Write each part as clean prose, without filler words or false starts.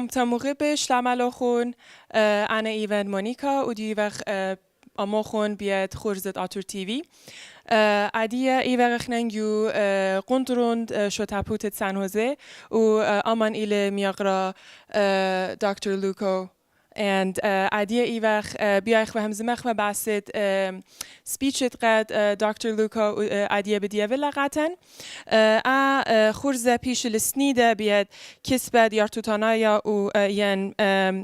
تموغبش لعملوخون أنا إيفان مونيكا وديوغ أموخون بيت خورزت آتور تيفي عادية إيوغ خننجو قنطرون شو تابوتت سان هوزي و أمان إلي ميغرا دكتور لوكو and عادية إيوغ بيايخ وهم زمخ مبعثت speech قد دكتور لوكو عادية بدية ولا غاتن خورزة بيش السنيدة بيد كسبة يارتوتانايا و ين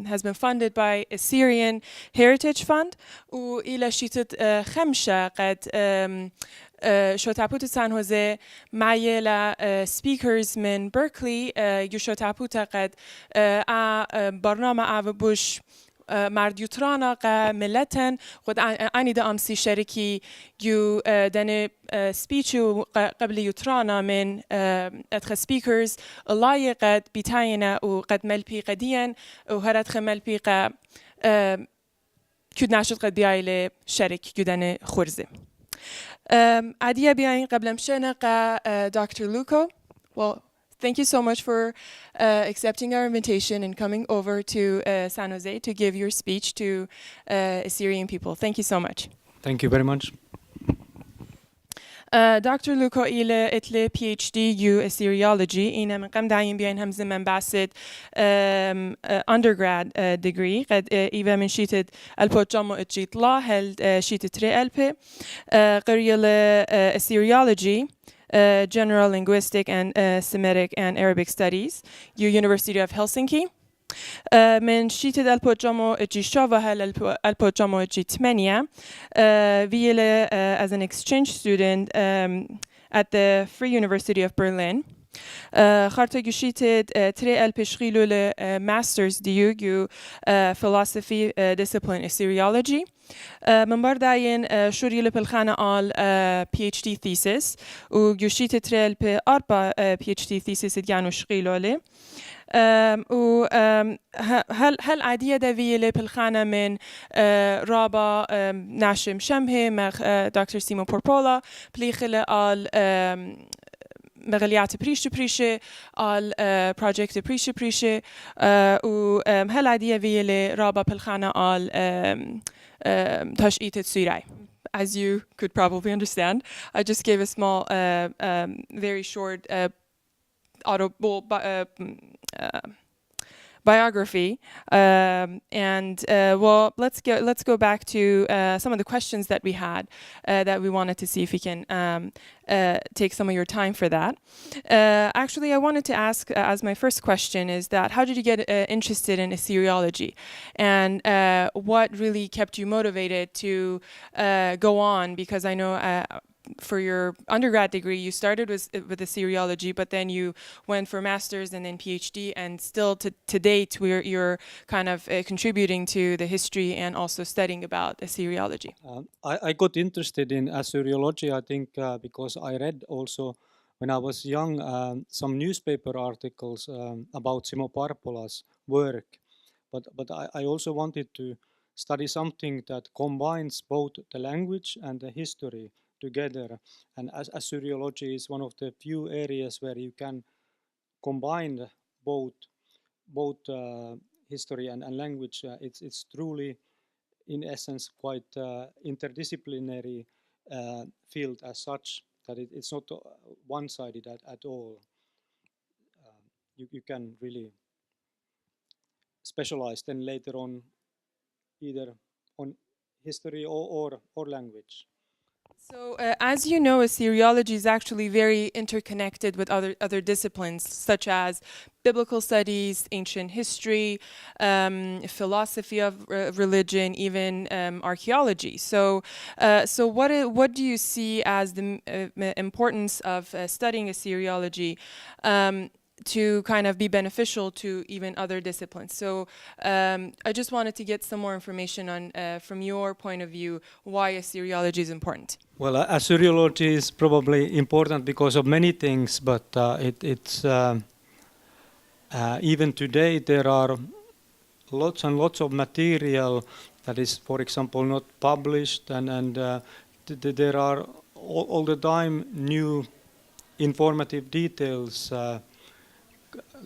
has been funded by Assyrian Heritage Fund و إلى شيتت خمسة قد شو تابوت سان هوزي معي speakers من بيركلي يشو تابوت قد برنامج بوش مرد يوترانا قا ملتن قد أني دا أمسي شركي يو دني سبيتشو قبل يوترانا من أدخل speakers الله قد بتاينا وقد ملبي قديا وهرد ملبي قا كود ناشد قد بيايل شرك يدني خورزي عادية بياين قبل مشينا قا دكتور لوكو. Well, thank you so much for accepting our invitation and coming over to San Jose to give your speech to Assyrian people. Thank you so much. Thank you very much. Dr. Luukko إلى إتلي PhD U Assyriology إنا من قم دايم بين همزة من بعثت undergrad degree قد إيفا من شيتت البوت جامو إتجيت لا هل شيتت ري ألبي قرية Assyriology General Linguistic and Semitic and Arabic Studies University of Helsinki من شيتد البوت جامو إتجي شوفا هل البوت جامو إتجي 8 via as an exchange student at the Free University of Berlin. خارطة جشيتد تري البشغيلو ماسترز ديو philosophy discipline Assyriology. من برداين شوري لبالخانة على PhD thesis وجشيتد تري البأربع PhD thesis ديانو شغيلو لي. و هل عادية دافية بالخانة من رابا ناشم شمه مخ دكتور سيمو بوربولا بليخلة على مغليات بريشة على project بريشة و هل عادية فيا رابا بالخانة على تشقيت السيراي. As you could probably understand, I just gave a small, very short biography, and well, let's go back to some of the questions that we had that we wanted to see if we can take some of your time for that. Actually, I wanted to ask as my first question is that how did you get interested in Assyriology, and what really kept you motivated to go on? Because I know for your undergrad degree, you started with Assyriology, but then you went for master's and then PhD, and still to date, you're kind of contributing to the history and also studying about Assyriology. I got interested in Assyriology, I think, because I read also when I was young some newspaper articles about Simo Parpola's work, but I also wanted to study something that combines both the language and the history together, and as Assyriology is one of the few areas where you can combine both history and language. It's truly, in essence, quite interdisciplinary field as such, that it's not one-sided at all. You can really specialize then later on either on history or language. So, as you know, Assyriology is actually very interconnected with other disciplines, such as biblical studies, ancient history, philosophy of religion, even archaeology. So, what do you see as the importance of studying Assyriology to kind of be beneficial to even other disciplines? So I just wanted to get some more information on, from your point of view, why Assyriology is important. Well, Assyriology is probably important because of many things, but it's even today there are lots and lots of material that is, for example, not published, and there are all the time new informative details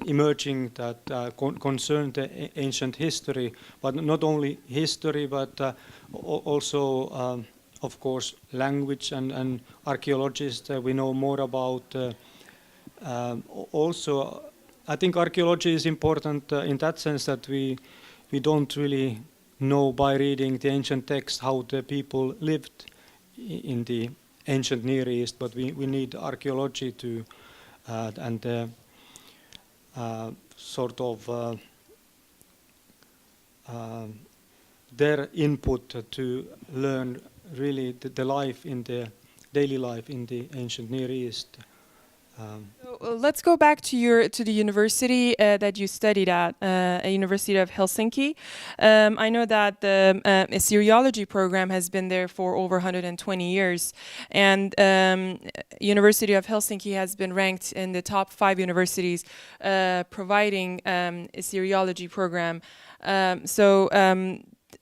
emerging that concern the ancient history, but not only history, but also, of course, language and archaeologists. We know more about. Also, I think archaeology is important in that sense that we don't really know by reading the ancient text how the people lived in the ancient Near East, but we need archaeology to and sort of their input to learn really the life in the daily life in the ancient Near East. So, let's go back to the university that you studied at, a University of Helsinki. I know that the Assyriology program has been there for over 120 years, and University of Helsinki has been ranked in the top 5 universities providing Assyriology program.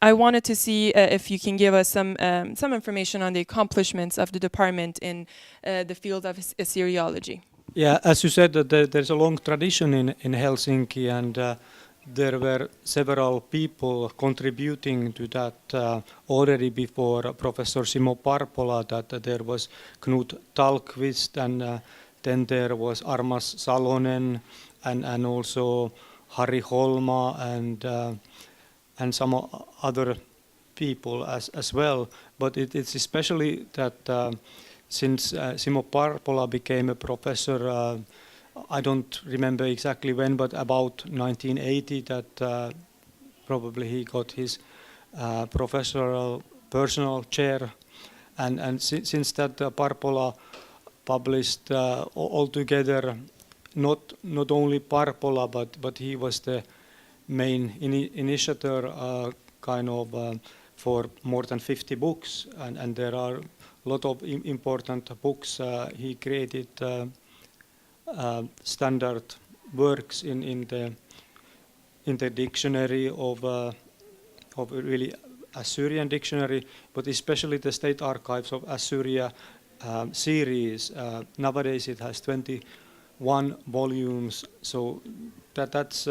I wanted to see if you can give us some information on the accomplishments of the department in the field of Assyriology. Yeah, as you said, there's a long tradition in Helsinki, and there were several people contributing to that already before Professor Simo Parpola. That there was Knut Tallqvist, and then there was Armas Salonen, and also Harri Holma, and some other people as well. But it's especially that since Simo Parpola became a professor, I don't remember exactly when, but about 1980, that probably he got his professorial personal chair. And since that, Parpola published altogether, not only Parpola, but he was the main initiator kind of for more than 50 books, and there are a lot of important books. He created standard works in the dictionary of really Assyrian dictionary, but especially the State Archives of Assyria series. Nowadays it has 21 volumes, so that's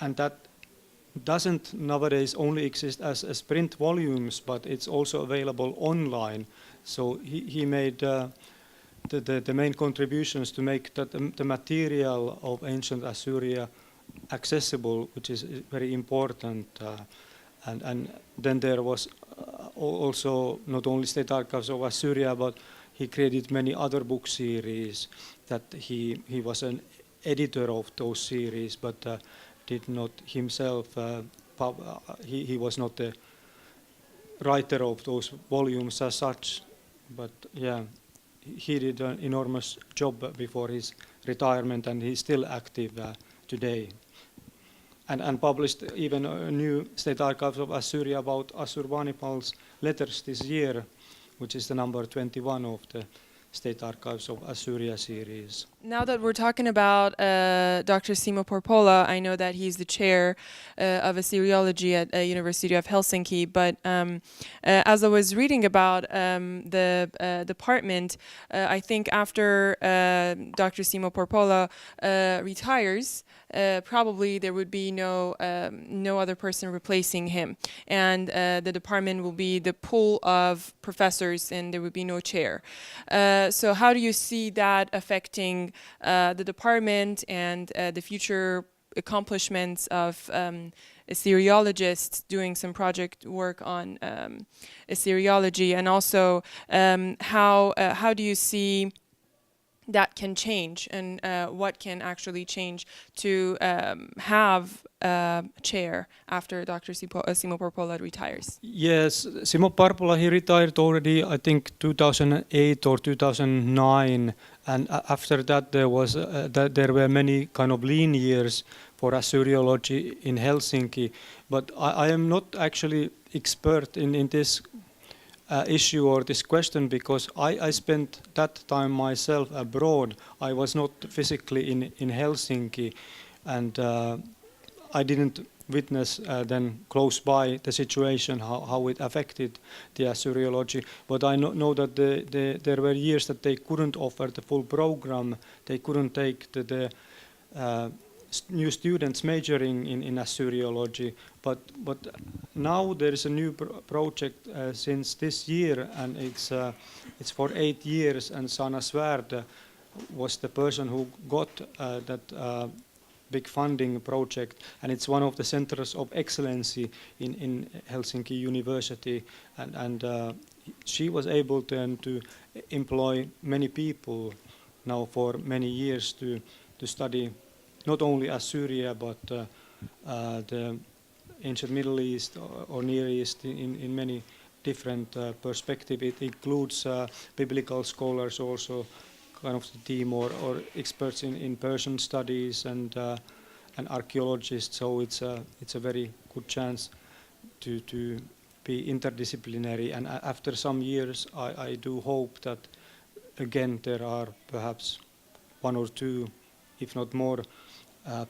and that doesn't nowadays only exist as print volumes, but it's also available online. So he made the main contributions to make the material of ancient Assyria accessible, which is very important. And then there was also not only State Archives of Assyria, but he created many other book series that he was an editor of those series, but did not himself, he was not the writer of those volumes as such, but yeah, he did an enormous job before his retirement, and he's still active today. And published even a new State Archives of Assyria about Assurbanipal's letters this year, which is the number 21 of the State Archives of Assyria series. Now that we're talking about Dr. Simo Parpola, I know that he's the chair of Assyriology at University of Helsinki, but as I was reading about the department, I think after Dr. Simo Parpola retires, probably there would be no other person replacing him, and the department will be the pool of professors, and there would be no chair. So how do you see that affecting the department and the future accomplishments of Assyriologists doing some project work on Assyriology, and also how do you see that can change, and what can actually change to have a chair after Dr. Simo Parpola retires? Yes, Simo Parpola, he retired already, I think, 2008 or 2009, and after that there were many kind of lean years for Assyriology in Helsinki, but I am not actually expert in this issue or this question, because I spent that time myself abroad. I was not physically in Helsinki, and I didn't witness then close by the situation, how it affected the Assyriology. But I know that there were years that they couldn't offer the full program. They couldn't take the new students majoring in Assyriology, but now there is a new project since this year, and it's for 8 years, and Sana Svärd was the person who got that big funding project, and it's one of the centers of excellency in Helsinki University, and she was able then to employ many people now for many years to study not only Assyria but the ancient Middle East or Near East in many different perspectives. It includes biblical scholars also, kind of the team, or experts in Persian studies and archaeologists. So it's a very good chance to be interdisciplinary. And after some years, I do hope that again there are perhaps 1 or 2, if not more,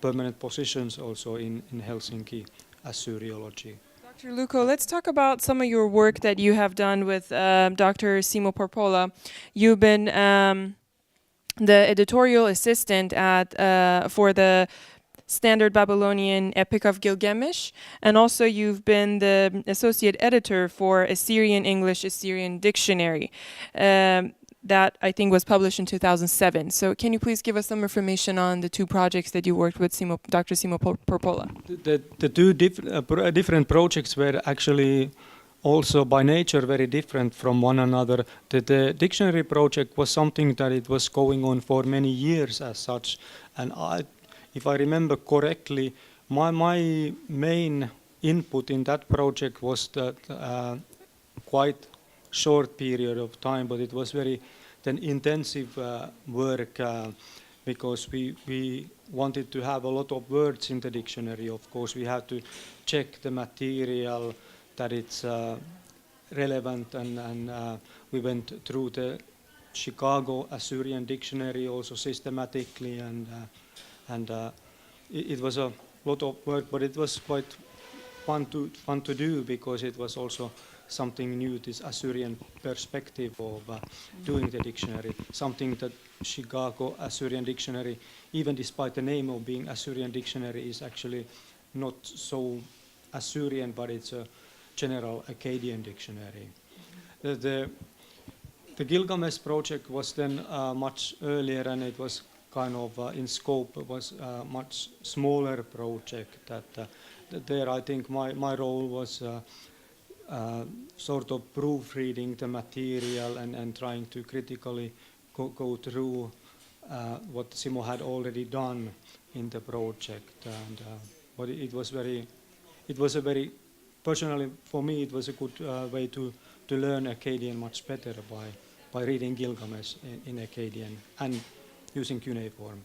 permanent positions also in Helsinki Assyriology. Dr. Luukko, let's talk about some of your work that you have done with Dr. Simo Porpola. You've been the editorial assistant for the Standard Babylonian Epic of Gilgamesh, and also you've been the associate editor for Assyrian English Assyrian Dictionary. That I think was published in 2007. So can you please give us some information on the 2 projects that you worked with Dr. Simo Porpola? The 2 different projects were actually also by nature very different from one another. The dictionary project was something that it was going on for many years as such, and if I remember correctly, my main input in that project was that quite short period of time, but it was very then intensive work because we wanted to have a lot of words in the dictionary. Of course, we had to check the material that it's relevant, and we went through the Chicago Assyrian Dictionary also systematically, and it was a lot of work, but it was quite fun to do because it was also something new, this Assyrian perspective of doing the dictionary, something that Chicago Assyrian Dictionary, even despite the name of being Assyrian Dictionary, is actually not so Assyrian, but it's a general Akkadian dictionary. The Gilgamesh project was then much earlier, and it was kind of in scope, it was a much smaller project. That there I think my role was sort of proofreading the material and trying to critically go through what Simo had already done in the project. And but it was a very personally for me it was a good way to learn Akkadian much better by reading Gilgamesh in Akkadian and using cuneiform.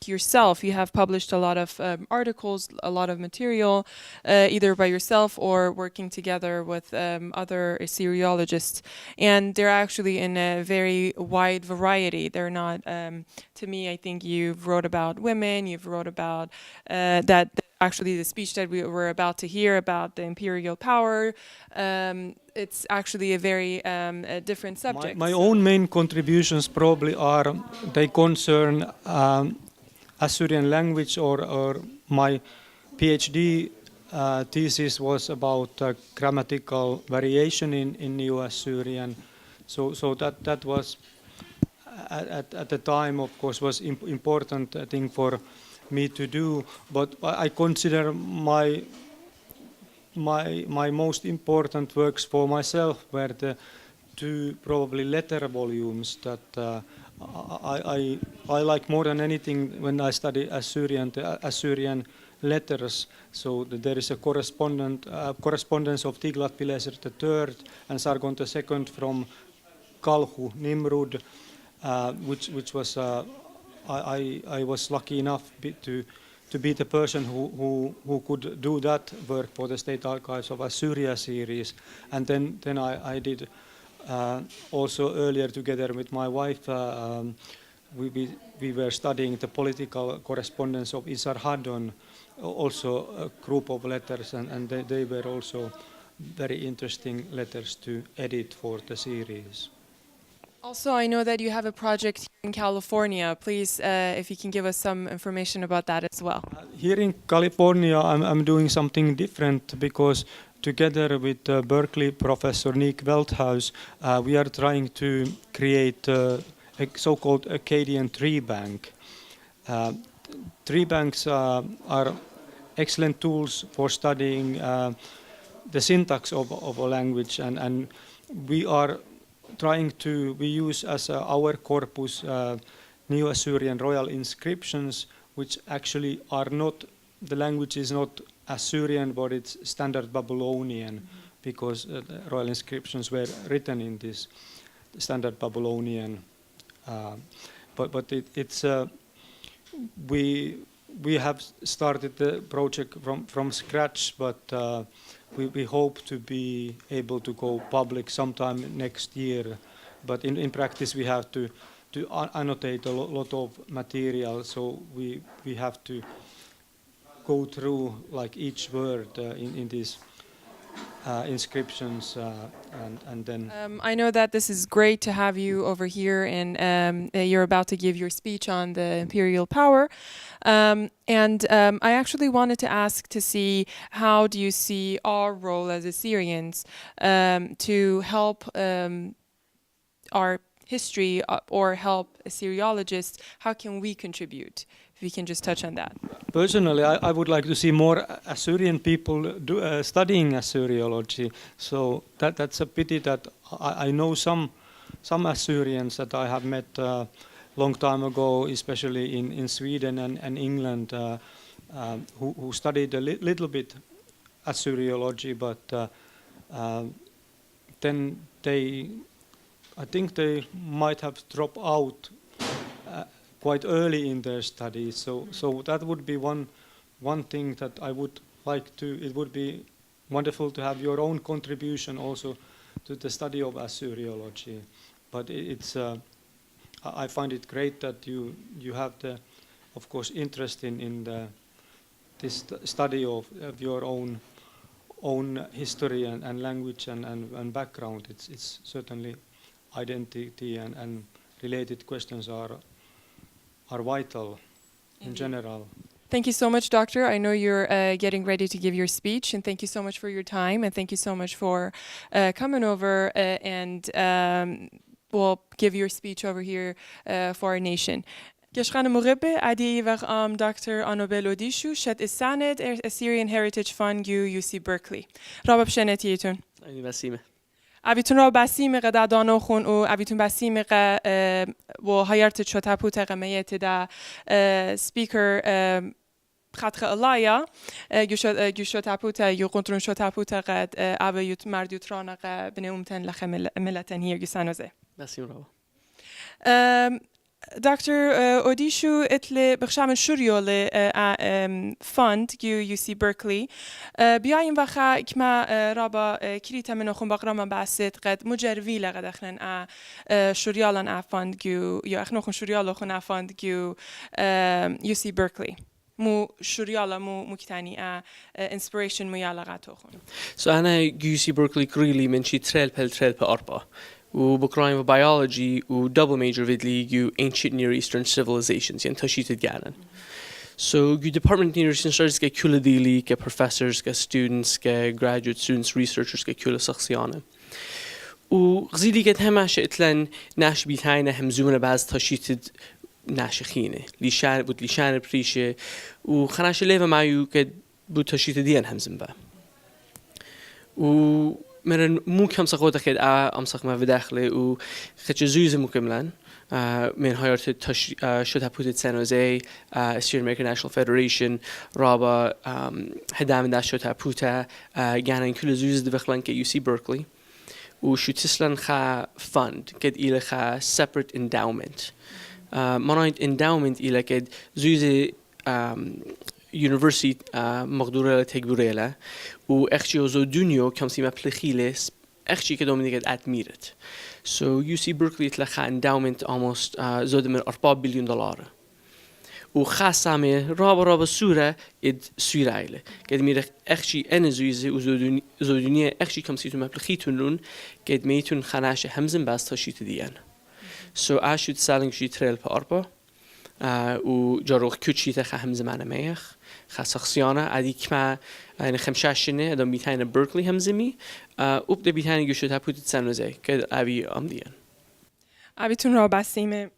Yourself, you have published a lot of articles, a lot of material, either by yourself or working together with other Assyriologists, and they're actually in a very wide variety. They're not, to me, I think you've wrote about women, you've wrote about that actually the speech that we were about to hear about the imperial power. It's actually a very different subject. My own main contributions probably are, they concern Assyrian language, or my PhD thesis was about grammatical variation in Neo-Assyrian. So that was at the time, of course, was important thing for me to do. But I consider my most important works for myself were the 2 probably letter volumes that I like more than anything when I study Assyrian, the Assyrian letters. So there is a correspondence of Tiglath-Pileser III and Sargon II from Kalhu, Nimrud, which was I was lucky enough to be the person who could do that work for the State Archives of Assyria series, and then I did. Also earlier together with my wife, we were studying the political correspondence of Isarhaddon, also a group of letters, and they were also very interesting letters to edit for the series. Also, I know that you have a project here in California. Please, if you can give us some information about that as well. Here in California, I'm doing something different because together with Berkeley professor Nick Veldhuis, we are trying to create a so-called Akkadian tree bank. Tree banks are excellent tools for studying the syntax of a language, and we are trying to, we use as our corpus Neo-Assyrian royal inscriptions, which actually are not, the language is not Assyrian, but it's standard Babylonian, because the royal inscriptions were written in this standard Babylonian. But it's we have started the project from scratch, but we hope to be able to go public sometime next year. But in practice, we have to annotate a lot of material, so we have to go through like each word in these inscriptions, and then. I know that this is great to have you over here, and you're about to give your speech on the imperial power. And I actually wanted to ask to see, how do you see our role as Assyrians to help our history or help Assyriologists? How can we contribute? If we can just touch on that. Personally, I would like to see more Assyrian people studying Assyriology. So that's a pity that I know some Assyrians that I have met long time ago, especially in Sweden and England, who studied a little bit Assyriology, but then I think they might have dropped out quite early in their studies. So that would be one thing that I would like to. It would be wonderful to have your own contribution also to the study of Assyriology. But it's I find it great that you have the, of course, interest in this study of your own history and language and background. It's certainly identity and related questions are vital in general. Thank you so much, Doctor. I know you're getting ready to give your speech, and thank you so much for your time, and thank you so much for coming over and will give your speech over here for our nation. Geshkan Mughibe, Adi Vagam Dr. Anobel Odishu, Shet Isanet, Assyrian Heritage Fund, UC Berkeley. Rabab Shenetiyetun. Basime. ابیتون را بسیم قد دانو خون او ابیتون بسیم ق و هایرت شتابو تقمیت دا سپیکر خط خلایا گوشتابو تا یقطرون شتابو تا قد ابیوت مردوت رانق بنومتن لخ ملتن هیر گسانوزه. بسیم رو. Dr. Odishu اتل بخشام شریال فاند UC Berkeley بیایم وقتا کما رابا کریت من خون بقرام بحثت قد مجروی لقد اخنن شریالان فاند یا اخنو خون شریال خون فاند UC Berkeley مو شريالا مو كتاني inspiration مو يالا خون. So أنا UC Berkeley كريلي من شي تريل بل أربعة. وبقراين biology و double major vidli ju ancient Near Eastern civilizations يعني تشيت جانا. So ju department Near Eastern studies ke kula dili ke professors ke students ke graduate students researchers ke kula شخصيانه. وغزيلي قد هماش اتلن ناش بيتاينا همزونا بعض تشيت ناشخينه ليشان بود ليشان بريشه وخناش ليفا معيو قد بود تشيت ديان همزن با. و مرن مو كم سقوط كده أمسك ما في داخله وخدش زوجة مكملان من هايرت شد هبوت سانوزي Assyrian American National Federation رابا هدام دا شد هبوتا جانا كل زوجة دخلن ك UC Berkeley وشو تسلن خا fund كده إلى خا separate endowment منايت endowment إلى كده زوجة University مقدورة تجبريلا وأختي وزو دنيا كم سيما بلخيلس أختي كدومينيك أدميرت. So UC Berkeley تلقى endowment almost زود من $4 billion. وخاصة من رابع سورة إد سويرايله. كد ميرك أختي أنا زوجي وزو دنيا أختي كم سيما بلخيتون لون كد ميتون خناش همزن باس تشيت ديان. So ashut selling she trail pa arpa و جاروخ کچیت خهم زمان میخ خسخسیانه عدی کما این خمشاشنه ادم بیتین برکلی هم زمی اوب ده بیتین گوشت هپوت سنوزه که ابی آمدیان ابیتون را بسیمه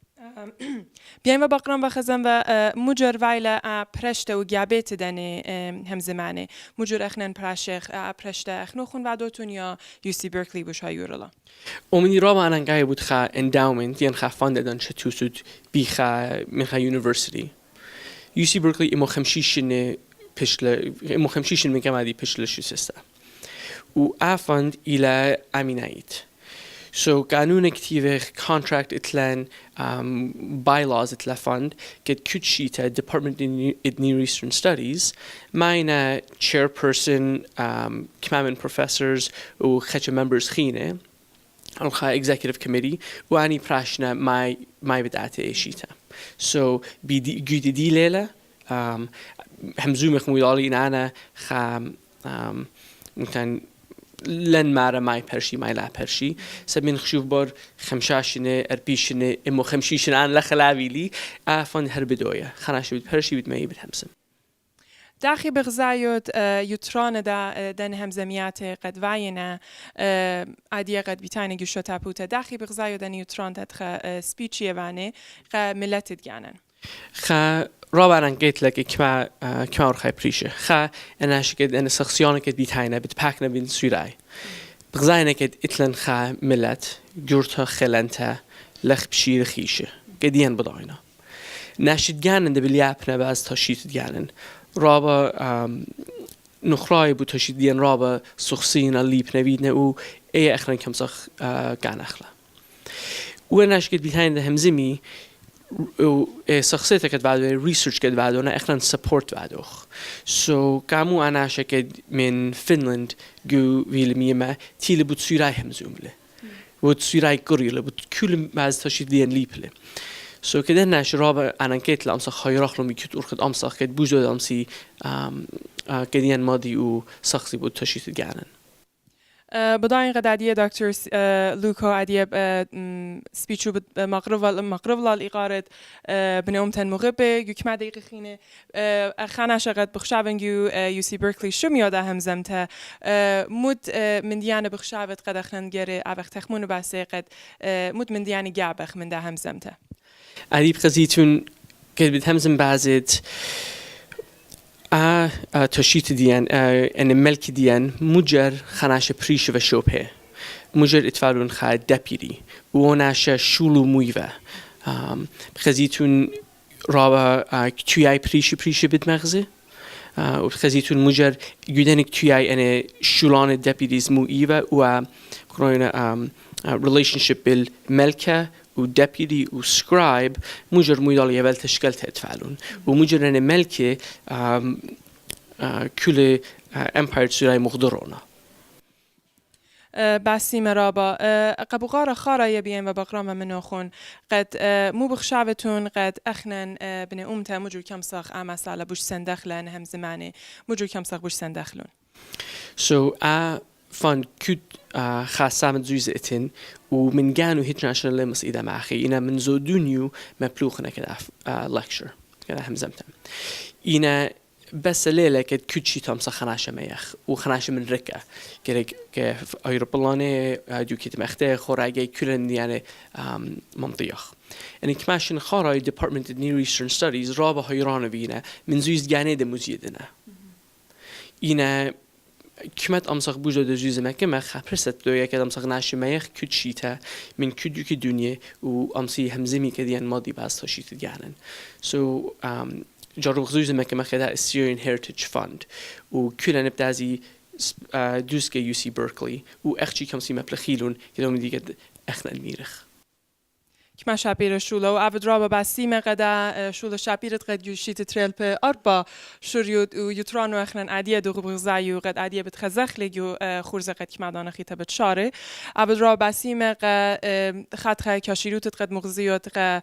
بیایم و بقرام و خزم و مجر ویل پرشته و گابت دنه هم زمانه مجر اخنن پرشخ پرشته اخنوخون و دوتون یا UC برکلی بشایورلا اومنی را من انگای بود خا endowment یان خا فاند دان شتوسود بی خا من خا یونیورسیتی UC برکلی امو خمشیشن پشل امو خمشیشن میگم عادی پشل شوسسته و افاند ایلا امینایت So قانون اکتیو contract اتلان bylaws اتلا fund get کچیتا Department of Near Eastern Studies ماینه chairperson کمامن professors و خچ members خینه الخا executive committee و انی پراشنا مای بدعت ایشیتا so گویی دی لیله همزوم خمودالی این انا خام ممکن لن مارا ماي برشي ماي لا برشي سبين خشوف بار خمشاشنه اربيشنه امو خمشيشنه ان لخلاوي لي افن هر بدوية خناش بيت برشي بيت ماي بيت همسم داخل بغزايوت يتران دا دن همزميات قد وعينا عادية قد بيتاين جوشو تابوتا داخل بغزايوت دن يتران تدخل سبيتشي وانه ملتت جانن خا رابعاً قلت لك كما أرخي بريشة خا أنا شكد أنا شخصياً كد بيتاينا بتباكنا بين سوراي بغزاينا كد إتلن خا ملت جورتها خلنتها لخ بشير خيشة قديان بضاينا ناشد جانن دبليابنا بعض تشيت جانن رابع نخراي بتشيت ديان رابع شخصينا اللي بنبيدنا و إيه أخرا كم صخ جان أخلا وأنا شكد بيتاينا همزمي و شخصیت که بعد ریسرچ که بعد اون اخلاً سپورت بعدوخ. So کامو أنا شکد من فنلند جو ویلمیه تیل بود سیرای همزومله. بود سیرای قریله بود کل ماز تاشید دیان لیپله. So کده نش رابع أنا کت لامسخ خیراخ لمی کت ارخد امسخ کد بوجود امسی کدیان مادی و شخصی بود تاشید جانن. بداين قد عديه دكتور لوكو عديه سبيتشو مقرب للإقارة بنومتن مغبة يكما دقيقة خينة خاناش قد بخشابن يو UC بركلي شو ميادا همزمتها مود من ديانة بخشابت قد أخلن جري عبخ تخمون باسي قد مود من ديانة جابخ من ده همزمتها عديب خزيتون قد بتهمزم بعزت تشيت ديان ان الملك ديان مجر خناش بريش و شوبه مجر اتفالون خا deputy وناش شولو مويفا خزيتون رابا كتوياي بريش بتمغزه وخزيتون مجر جدن كتوياي ان شولان deputies مويفا و كروينا relationship بالملكه و deputy و scribe مجر مويدالي اول تشكل تفعلون و مجر ان ملكه كل empire سوري مقدرونه باسي مرابا قبوغارة خارا يبين وبقرام منو خون قد مو بخشابتون قد اخنن بن امتا مجر كم صاخ امسالة بوش سندخلن هم زماني مجر كم صاخ بوش سندخلون so فان كود خاصة من زوجة اتن ومن جانو هيتناشنال لمس إذا معخي إنا من زودونيو مبلوخنا كده lecture كده همزمتم إنا بس ليلة كده كوتشي تام خناشة ميخ وخناشة من ركة كده كيف أيروبلاني دو كده مختار خراجي كلن يعني منطيخ يعني كماشن خراي Department of Near Eastern Studies رابع هيران بينا من زوج جاني دموزيدنا إنا كمت أمسخ بوجود جزء مكة خبرست دويا كده أمسخ ناش ميخ كتشيتا من كدو كدنيا وأمسي همزمي كديان ماضي بعض تشيت جانن so جرب جزء مكة كده Assyrian Heritage Fund وكلنا نبتازي دوسكي UC بركلي وأختي كم سي مبلغيلون كده من دي قد أخنا الميرخ كما شابير شولا وعبد رابا باسيمة قدا شولا شابيرت قد يشيت تريل بي أربا شريود ويترانو اخنان عادية دو بغزايو قد عادية بتخزخ ليجو خورزة قد كما دانا خيطة بتشاري عبد رابا باسيمة قد خاتخا كاشيروت قد مغزيوت قد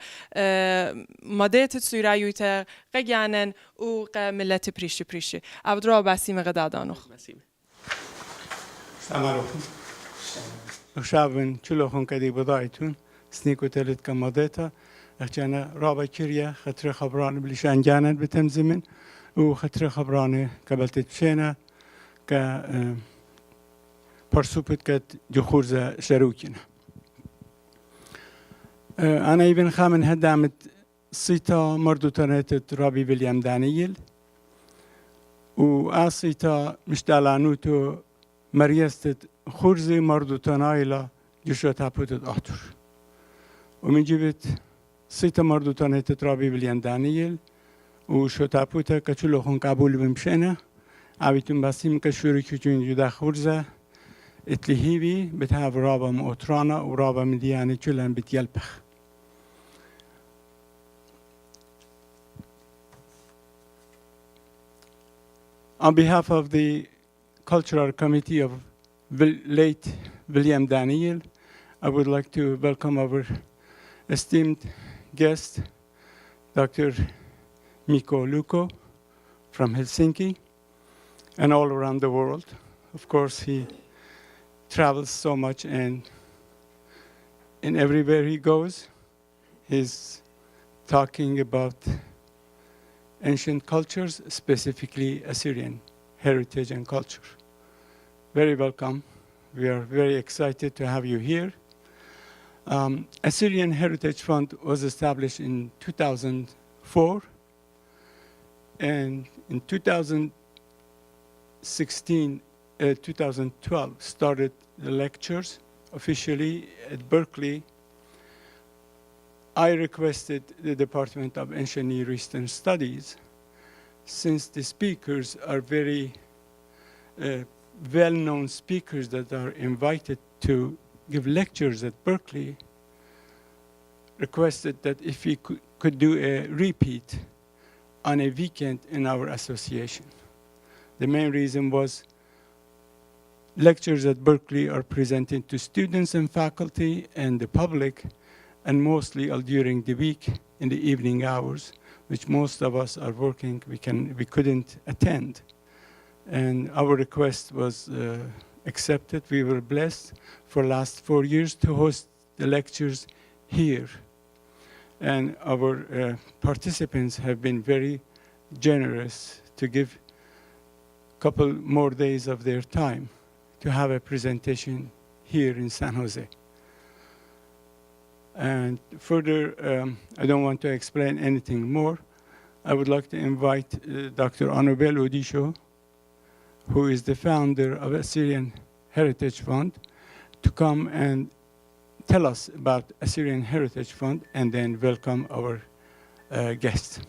ماديت تسورايوتا قد يعنن وقد ملت بريشي عبد رابا باسيمة قد آدانوخ السلام عليكم. شابن شلوخون كدي بضايتون سنيكو تلت كمادتا أخجانا رابع كيريا خطر خبران بلشان جانن بتمزمن وخطر خبران قبلت بشينا ك برسوبت كت جخورزة شروكنا أنا ابن خامن هدامت صيتا مردوتانات رابي بليام دانييل وآصيتا مشتالانوتو مريستت خورزي مردوتانايلا جشوتا بوتت أطور ومن جبت صيتا مردوتانات رابي بليام دانييل وشوتا بوتا كتشلو خون قبول بمشينا عبيتون باسيم كشوري كجون جدا خورزة اتلهيبي بتهاف رابا مؤترانا ورابا مدياني چلن بتيلبخ On behalf of the Cultural Committee of late William Daniel, I would like to welcome our esteemed guest, Dr. Mikko Luukko from Helsinki and all around the world. Of course, he travels so much and everywhere he goes, he's talking about ancient cultures, specifically Assyrian heritage and culture. Very welcome. We are very excited to have you here. Assyrian Heritage Fund was established in 2004, and in 2012 started the lectures officially at Berkeley. I requested the Department of Ancient Near Eastern Studies, since the speakers are very well-known speakers that are invited to give lectures at Berkeley, requested that if we could do a repeat on a weekend in our association. The main reason was lectures at Berkeley are presented to students and faculty and the public, and mostly during the week in the evening hours, which most of us are working, we couldn't attend. And our request was accepted. We were blessed for the last 4 years to host the lectures here. And our participants have been very generous to give a couple more days of their time to have a presentation here in San Jose. And further, I don't want to explain anything more. I would like to invite Dr. Anubel Odisho, who is the founder of Assyrian Heritage Fund, to come and tell us about Assyrian Heritage Fund, and then welcome our guests.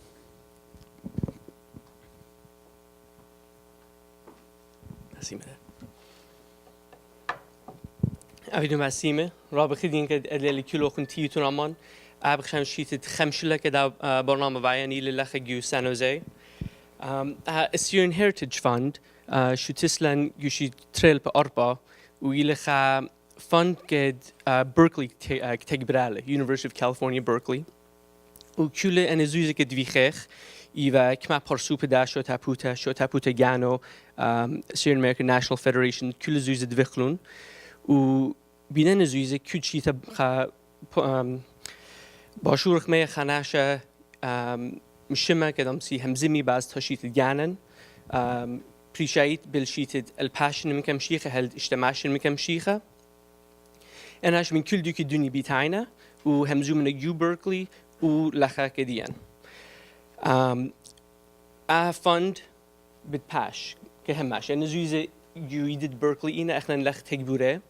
أبيدو مسيمة رابع خدين كد اللي كيلو خنتي تنامان أبغى شيت خمسة كده برنامج بعيني للأخ جو سان جوزي. Assyrian Heritage Fund شو تسلن يشي تريل بأربعة ويلخا fund كد Berkeley تجبراله University of California Berkeley وكل أنا زوجة كد فيخخ إيوا كما برسوب دا شو تابوتا جانو Assyrian American National Federation كل زوجة دفخلون و بینن زویزه کچی تا باشورخ می خناشه مشمه کدام سی همزمی باز تشیت جانن پریشایت بالشیت الپاشن مکم شیخه هل اجتماعشن مکم شیخه اناش من کل دوکی دنی بیتاینا و همزو من جو برکلی و لخا کدیان فند بتپاش که همش ان زویزه جو یدید برکلی اینا اخنا لخ تجبوره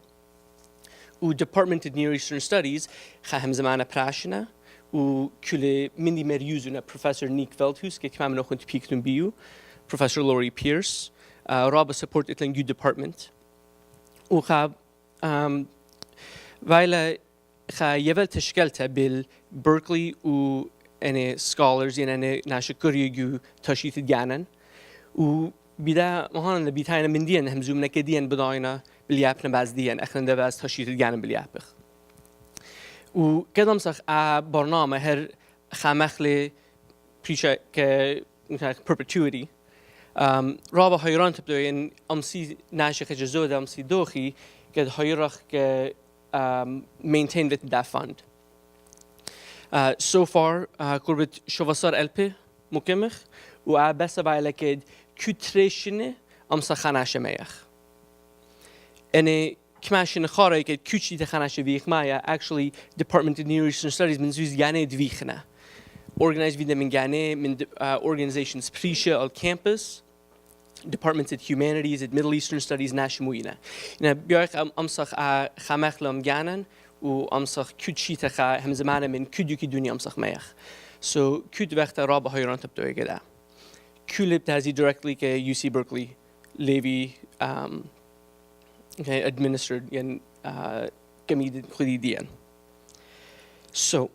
و Department of Near Eastern Studies خهم زمان پراشنا و كل مني مريوزنا Professor Nick Veldhuis که كمان نخونت بيكتون بيو Professor Laurie Pierce رابع support اتلن جو Department و خاب وایلا خا يفل تشكلته بال Berkeley و أنا scholars يعني أنا ناشكري جو تشيت جانن و بدا مهان لبيتاينا من دين هم زومنا كدين بداينا باليابنا باز دين اخنا ده باز تشيت الجانب باليابخ وكذا مسخ برنامج هر خامخلي بريشا ك perpetuity رابع هيران تبدو إن أمسي ناشخ جزودة أمسي دوخي قد هيرخ ك maintain with that fund So far قربت شوفصار ألبي مكمخ وعبس بعلكد كتريشنه أمسا خناش ميخ. أنا كماشين خارج كد كتشي تخناش بيخ مايا actually Department of Near Eastern Studies من زوز يعني دويخنا. Organized vida من يعني من organizations بريشة على campus. Departments at Humanities, at Middle Eastern Studies, ناشموينا. إن بيارك أمسخ خمخلهم جانن وأمسخ كود شيتخا هم زمانة من كودو كدوني أمسخ ميخ. So كود وقت رابع هيران تبدو كده. كل بتهزي directly ك UC Berkeley, Levy, administered ين كميد خديديا. So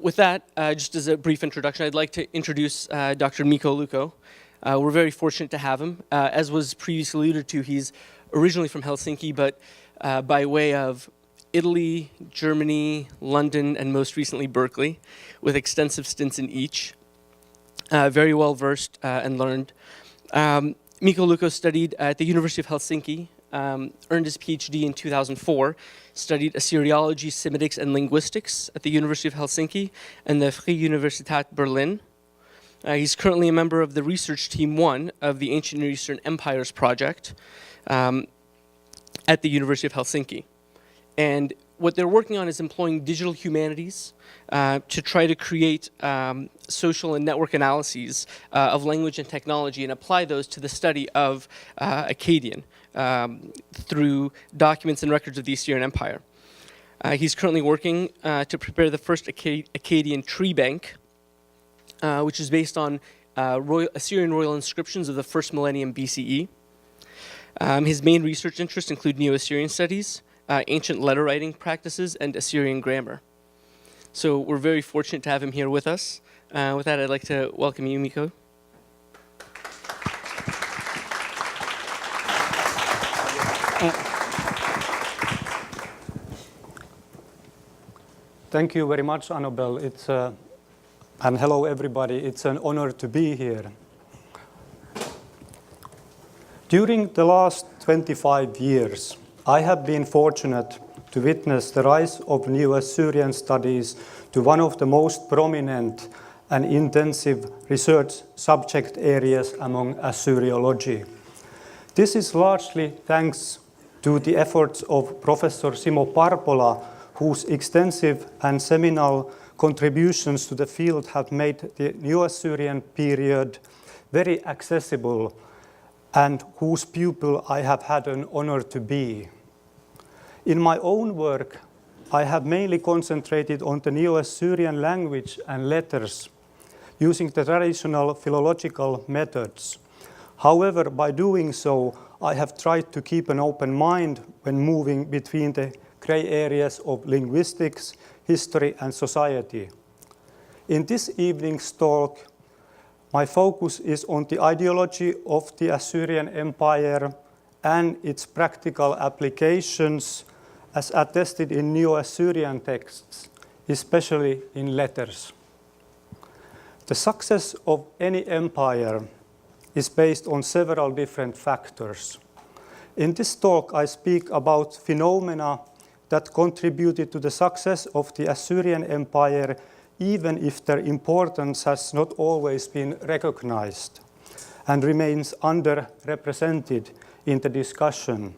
with that, just as a brief introduction, I'd like to introduce Dr. Mikko Luukko. We're very fortunate to have him. As was previously alluded to, he's originally from Helsinki, but by way of Italy, Germany, London, and most recently Berkeley, with extensive stints in each. Very well versed and learned. Mikko Luukko studied at the University of Helsinki, earned his PhD in 2004, studied Assyriology, Semitics, and Linguistics at the University of Helsinki and the Freie Universität Berlin. He's currently a member of the research team 1 of the Ancient Near Eastern Empires Project at the University of Helsinki. And what they're working on is employing digital humanities to try to create social and network analyses of language and technology and apply those to the study of Akkadian through documents and records of the Assyrian Empire. He's currently working to prepare the first Akkadian tree bank, which is based on Assyrian royal inscriptions of the first millennium BCE. His main research interests include Neo-Assyrian studies, ancient letter writing practices, and Assyrian grammar. So we're very fortunate to have him here with us. With that, I'd like to welcome you, Mikko. Thank you very much, Annabelle. And hello, everybody. It's an honor to be here. During the last 25 years, I have been fortunate to witness the rise of Neo-Assyrian studies to one of the most prominent and intensive research subject areas among Assyriology. This is largely thanks to the efforts of Professor Simo Parpola, whose extensive and seminal contributions to the field have made the Neo-Assyrian period very accessible, and whose pupil I have had an honor to be. In my own work, I have mainly concentrated on the Neo-Assyrian language and letters, using the traditional philological methods. However, by doing so, I have tried to keep an open mind when moving between the gray areas of linguistics, history, and society. In this evening's talk, my focus is on the ideology of the Assyrian Empire and its practical applications as attested in Neo-Assyrian texts, especially in letters. The success of any empire is based on several different factors. In this talk, I speak about phenomena that contributed to the success of the Assyrian Empire, even if their importance has not always been recognized and remains underrepresented in the discussion,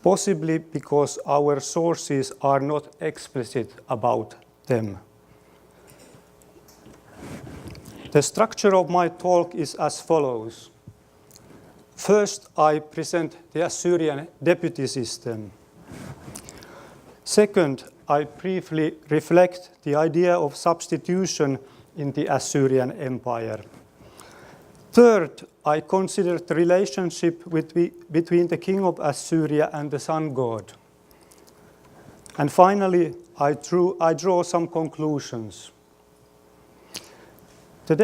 possibly because our sources are not explicit about them. The structure of my talk is as follows. First, I present the Assyrian deputy system. Second, I briefly reflect the idea of substitution in the Assyrian Empire. Third, I consider the relationship between the king of Assyria and the sun god. And finally, I draw some conclusions. The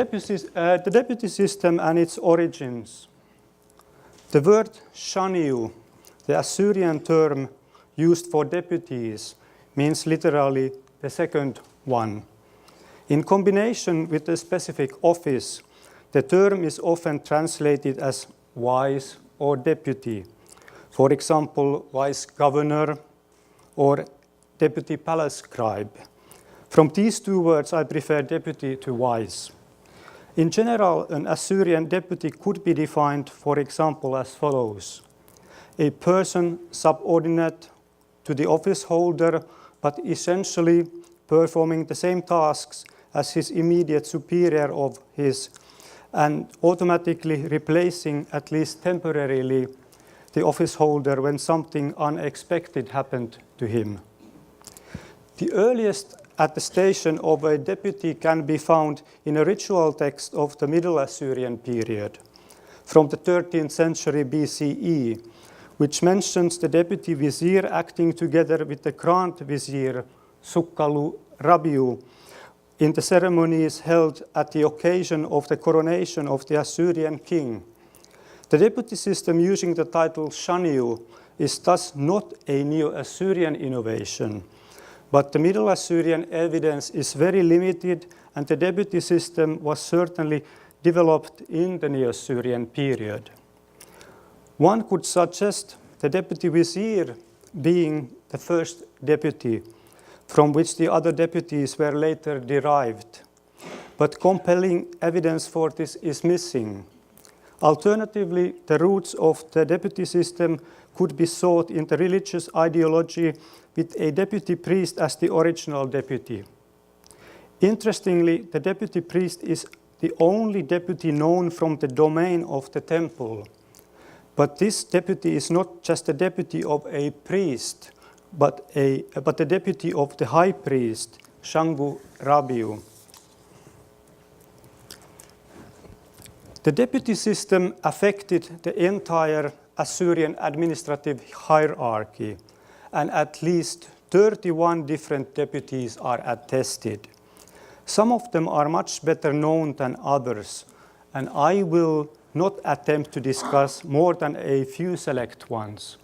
deputy system and its origins. The word shaniu, the Assyrian term used for deputies, means literally the second one. In combination with a specific office, the term is often translated as vice or deputy. For example, vice governor or deputy palace scribe. From these two words, I prefer deputy to wise. In general, an Assyrian deputy could be defined, for example, as follows: a person subordinate to the office holder, but essentially performing the same tasks as his immediate superior of his, and automatically replacing, at least temporarily, the office holder when something unexpected happened to him. The earliest attestation of a deputy can be found in a ritual text of the Middle Assyrian period, from the 13th century BCE, which mentions the deputy vizier acting together with the grand vizier, Sukkalu Rabiu, in the ceremonies held at the occasion of the coronation of the Assyrian king. The deputy system using the title Shaniu is thus not a Neo-Assyrian innovation, but the Middle Assyrian evidence is very limited, and the deputy system was certainly developed in the Neo-Assyrian period. One could suggest the deputy vizier being the first deputy, from which the other deputies were later derived. But compelling evidence for this is missing. Alternatively, the roots of the deputy system could be sought in the religious ideology with a deputy priest as the original deputy. Interestingly, the deputy priest is the only deputy known from the domain of the temple. But this deputy is not just a deputy of a priest, but the deputy of the high priest, Shangu Rabiu. The deputy system affected the entire Assyrian administrative hierarchy, and at least 31 different deputies are attested. Some of them are much better known than others, and I will not attempt to discuss more than a few select ones.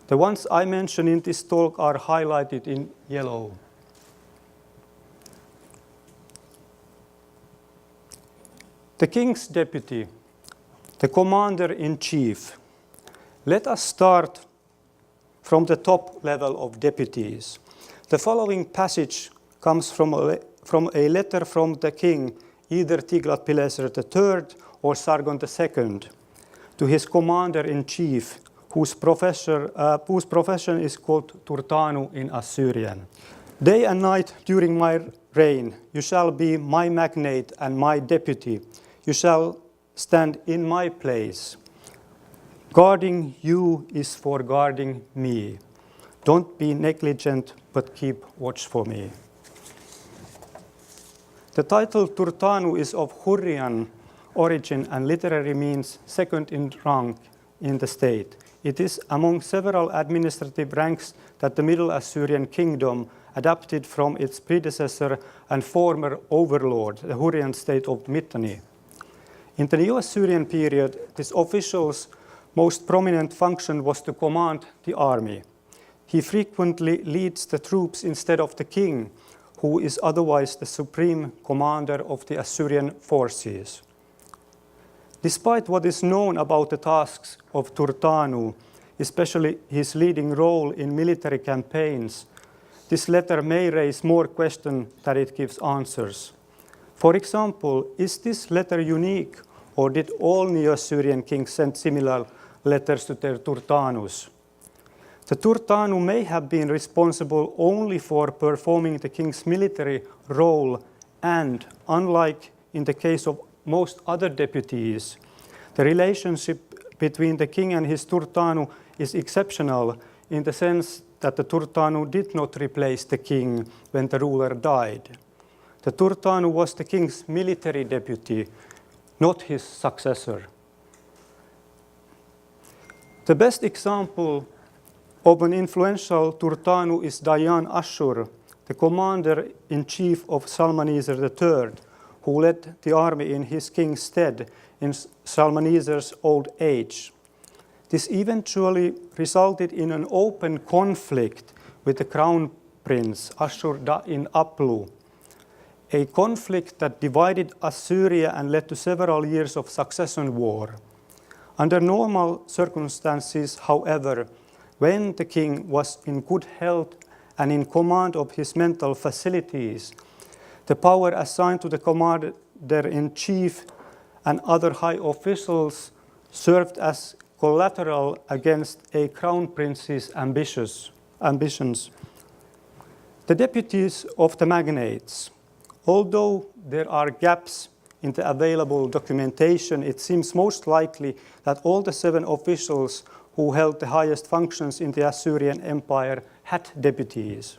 The ones I mention in this talk are highlighted in yellow. The king's deputy, the commander-in-chief. Let us start from the top level of deputies. The following passage comes from a letter from the king, either Tiglath-Pileser III or Sargon II, to his commander-in-chief, whose profession is called Turtanu in Assyrian. Day and night during my reign, you shall be my magnate and my deputy. You shall stand in my place. Guarding you is for guarding me. Don't be negligent, but keep watch for me. The title Turtanu is of Hurrian origin and literally means second in rank in the state. It is among several administrative ranks that the Middle Assyrian kingdom adapted from its predecessor and former overlord, the Hurrian state of Mitanni. In the Neo-Assyrian period, this official's most prominent function was to command the army. He frequently leads the troops instead of the king, who is otherwise the supreme commander of the Assyrian forces. Despite what is known about the tasks of Turtanu, especially his leading role in military campaigns, this letter may raise more questions than it gives answers. For example, is this letter unique, or did all Neo-Assyrian kings send similar letters to their Turtanus? The Turtanu may have been responsible only for performing the king's military role, and unlike in the case of most other deputies, the relationship between the king and his Turtanu is exceptional in the sense that the Turtanu did not replace the king when the ruler died. The Turtanu was the king's military deputy, not his successor. The best example of an influential Turtanu is Dayan Ashur, the commander-in-chief of Shalmaneser III, who led the army in his king's stead in Shalmaneser's old age. This eventually resulted in an open conflict with the crown prince Ashur-da-in-Aplu, a conflict that divided Assyria and led to several years of succession war. Under normal circumstances, however, when the king was in good health and in command of his mental facilities. The power assigned to the commander-in-chief and other high officials served as collateral against a crown prince's ambitions. The deputies of the magnates. Although there are gaps in the available documentation, it seems most likely that all the 7 officials who held the highest functions in the Assyrian Empire had deputies.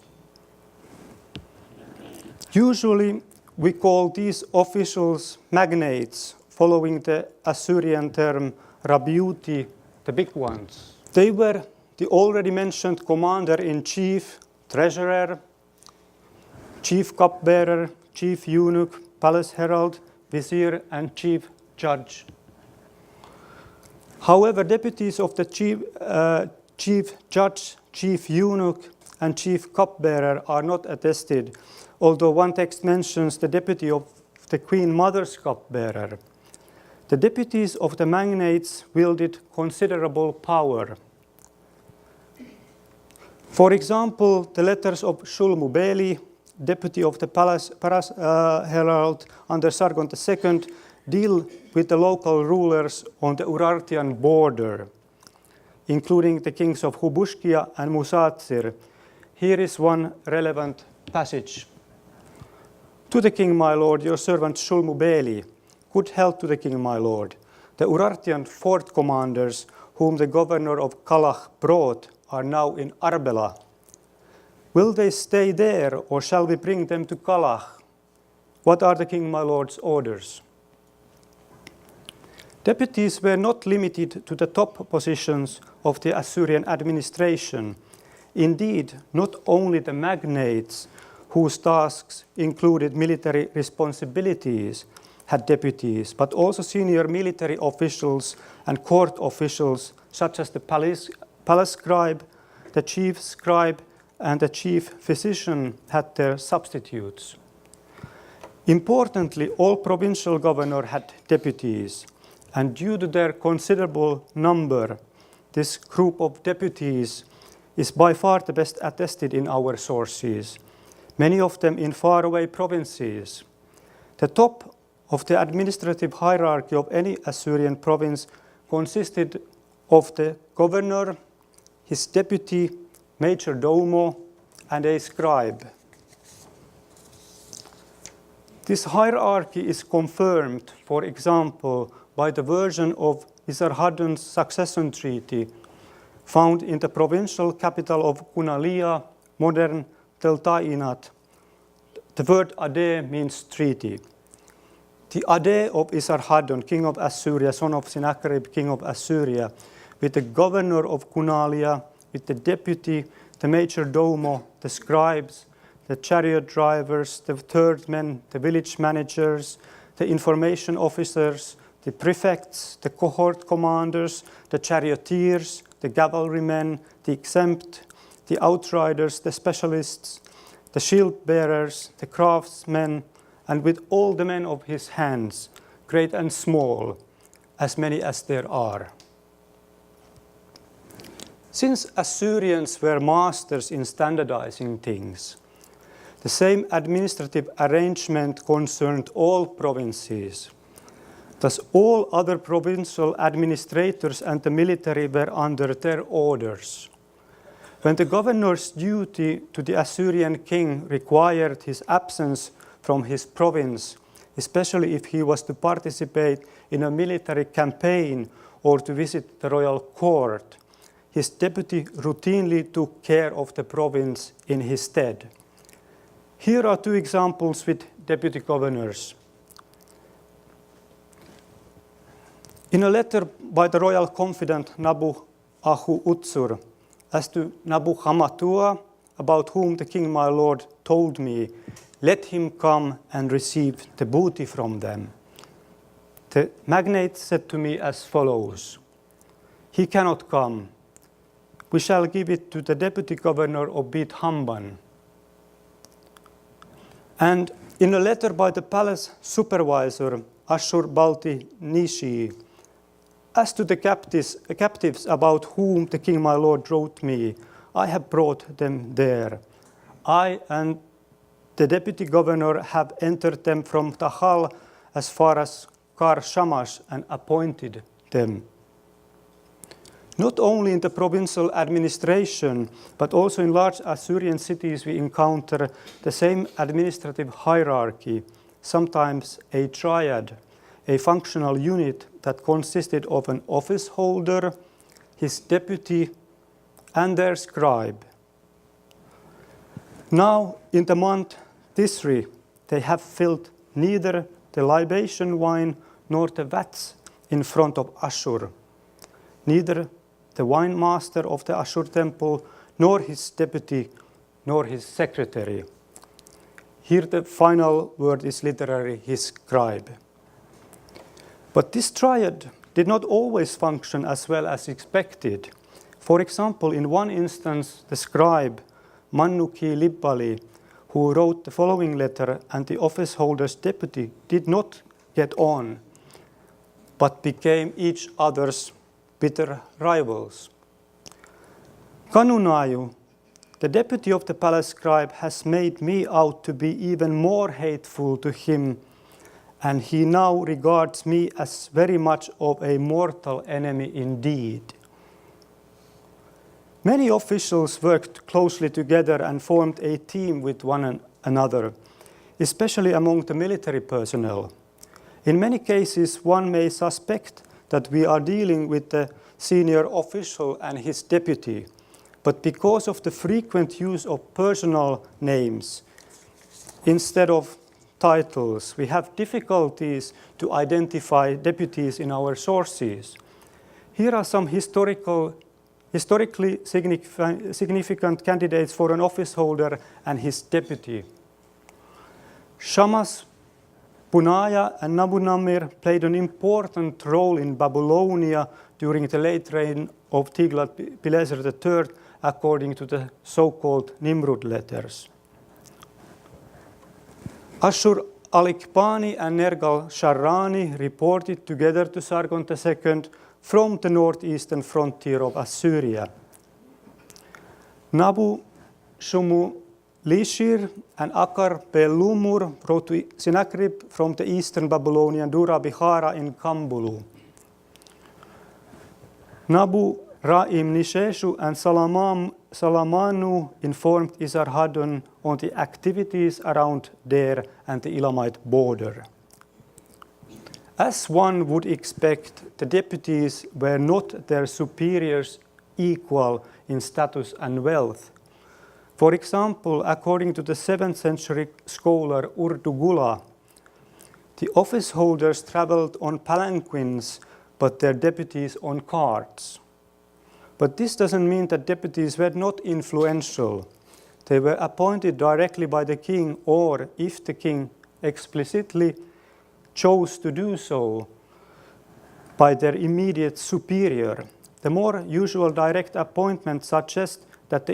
Usually, we call these officials magnates, following the Assyrian term rabiuti, the big ones. They were the already mentioned commander-in-chief, treasurer, chief cupbearer, chief eunuch, palace herald, vizier, and chief judge. However, deputies of the chief judge, chief eunuch, and chief cupbearer are not attested, although one text mentions the deputy of the Queen Mother's cupbearer. The deputies of the magnates wielded considerable power. For example, the letters of Shulmubeli, deputy of the palace herald under Sargon II, deal with the local rulers on the Urartian border, including the kings of Hubushkia and Musatsir. Here is one relevant passage. To the king, my lord, your servant Shulmubeli, good health to the king, my lord. The Urartian fort commanders, whom the governor of Kalach brought, are now in Arbela. Will they stay there, or shall we bring them to Kalach? What are the king, my lord's orders? Deputies were not limited to the top positions of the Assyrian administration. Indeed, not only the magnates, whose tasks included military responsibilities, had deputies, but also senior military officials and court officials, such as the palace scribe, the chief scribe, and the chief physician had their substitutes. Importantly, all provincial governors had deputies, and due to their considerable number, this group of deputies is by far the best attested in our sources, many of them in faraway provinces. The top of the administrative hierarchy of any Assyrian province consisted of the governor, his deputy, major domo, and a scribe. This hierarchy is confirmed, for example, by the version of Isarhaddon's succession treaty found in the provincial capital of Kunalia, modern Teltainat. The word Ade means treaty. The Ade of Isarhaddon, king of Assyria, son of Sennacherib, king of Assyria, with the governor of Kunalia, with the deputy, the major domo, the scribes, the chariot drivers, the third men, the village managers, the information officers, the prefects, the cohort commanders, the charioteers, the cavalrymen, the exempt, the outriders, the specialists, the shield bearers, the craftsmen, and with all the men of his hands, great and small, as many as there are. Since Assyrians were masters in standardizing things, the same administrative arrangement concerned all provinces. Thus, all other provincial administrators and the military were under their orders. When the governor's duty to the Assyrian king required his absence from his province, especially if he was to participate in a military campaign or to visit the royal court, his deputy routinely took care of the province in his stead. Here are 2 examples with deputy governors. In a letter by the royal confidant Nabu Ahu Utsur, as to Nabu Hamatua, about whom the king my lord told me, let him come and receive the booty from them. The magnate said to me as follows, he cannot come. We shall give it to the deputy governor of Beit Hamban. And in a letter by the palace supervisor, Ashur-balti Nishi, as to the captives about whom the king my lord wrote me, I have brought them there, I and the deputy governor have entered them from Tahal as far as Kar Shamash and appointed them. Not only in the provincial administration, but also in large Assyrian cities we encounter the same administrative hierarchy, sometimes a triad, a functional unit that consisted of an office holder, his deputy, and their scribe. Now, in the month Tisri, they have filled neither the libation wine nor the vats in front of Ashur, neither the wine master of the Ashur temple, nor his deputy, nor his secretary. Here the final word is literally his scribe. But this triad did not always function as well as expected. For example, in one instance, the scribe, Mannuki Libbali, who wrote the following letter, and the office holder's deputy did not get on, but became each other's bitter rivals. Kanunayu, the deputy of the palace scribe, has made me out to be even more hateful to him, and he now regards me as very much of a mortal enemy indeed. Many officials worked closely together and formed a team with one another, especially among the military personnel. In many cases, one may suspect that we are dealing with the senior official and his deputy, but because of the frequent use of personal names instead of titles, we have difficulties to identify deputies in our sources. Here are some historically significant candidates for an office holder and his deputy. Shamash, Punaya, and Nabunamir played an important role in Babylonia during the late reign of Tiglath-Pileser III, according to the so-called Nimrud letters. Ashur-Alikpani and Nergal-Sharrani reported together to Sargon II from the northeastern frontier of Assyria. Nabu-Shumu-Lishir and Akar-Belumur wrote to Sennacherib from the eastern Babylonian Dura-Bihara in Kambulu. Nabu-Ra'im-Nisheshu and Salamanu informed Esarhaddon on the activities around Der and the Elamite border. As one would expect, the deputies were not their superiors equal in status and wealth. For example, according to the 7th century scholar Urdugula, the office holders traveled on palanquins, but their deputies on carts. But this doesn't mean that deputies were not influential. They were appointed directly by the king, or if the king explicitly chose to do so, by their immediate superior. The more usual direct appointments suggest that the